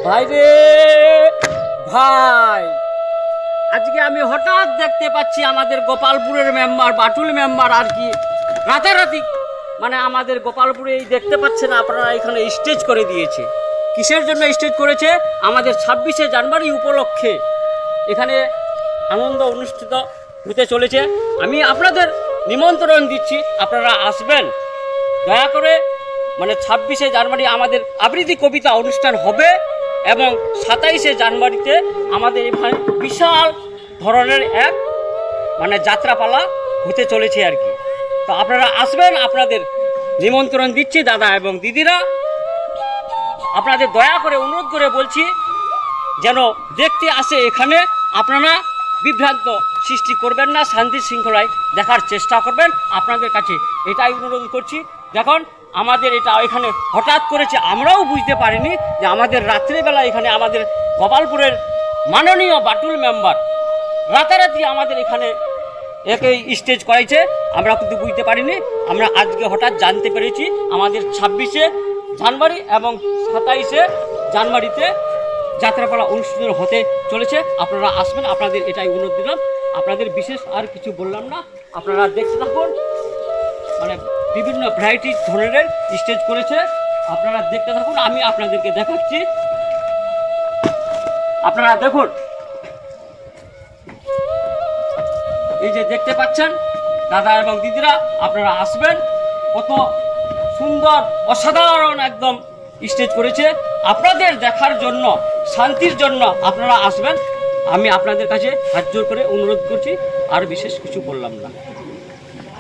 ভাই রে ভাই, আজকে আমি হঠাৎ দেখতে পাচ্ছি আমাদের গোপালপুরের মেম্বার বাটুল মেম্বার আর কি রাতারাতি মানে আমাদের গোপালপুরে এই দেখতে পাচ্ছেন আপনারা এখানে স্টেজ করে দিয়েছে। কিসের জন্য স্টেজ করেছে? আমাদের 26শে জানুয়ারি উপলক্ষে এখানে আনন্দ অনুষ্ঠিত হতে চলেছে। আমি আপনাদের নিমন্ত্রণ দিচ্ছি, আপনারা আসবেন দয়া করে। মানে 26শে জানুয়ারি আমাদের আবৃত্তি কবিতা অনুষ্ঠান হবে এবং 27শে জানুয়ারিতে আমাদের এখানে বিশাল ধরনের এক মানে যাত্রাপালা হতে চলেছে আর কি। তো আপনারা আসবেন, আপনাদের নিমন্ত্রণ দিচ্ছি দাদা এবং দিদিরা। আপনাদের দয়া করে অনুরোধ করে বলছি যেন দেখতে আসে এখানে, আপনারা বিভ্রান্ত সৃষ্টি করবেন না, শান্তি শৃঙ্খলায় দেখার চেষ্টা করবেন। আপনাদের কাছে এটাই অনুরোধ করছি। দেখুন আমাদের এটা এখানে হঠাৎ করেছে, আমরাও বুঝতে পারিনি যে আমাদের রাত্রিবেলা এখানে আমাদের গোপালপুরের মাননীয় বাটুল মেম্বার রাতারাতি আমাদের এখানে একই স্টেজ করাইছে, আমরা কিন্তু বুঝতে পারিনি। আমরা আজকে হঠাৎ জানতে পেরেছি আমাদের 26শে জানুয়ারি এবং 27শে জানুয়ারিতে যাত্রাপালা অনুষ্ঠান হতে চলেছে। আপনারা আসবেন, আপনাদের এটাই অনুরোধ দিলাম। আপনাদের বিশেষ আর কিছু বললাম না, আপনারা দেখতে থাকুন। মানে বিভিন্ন ভ্যারাইটি ধরনের স্টেজ করেছে, আপনারা দেখতে থাকুন। আমি আপনাদেরকে দেখাচ্ছি, আপনারা দেখুন। এই যে দেখতে পাচ্ছেন দাদা এবং দিদিরা, আপনারা আসবেন। কত সুন্দর অসাধারণ একদম স্টেজ করেছে আপনাদের দেখার জন্য, শান্তির জন্য আপনারা আসবেন। আমি আপনাদের কাছে হাত জোর করে অনুরোধ করছি, আর বিশেষ কিছু বললাম না।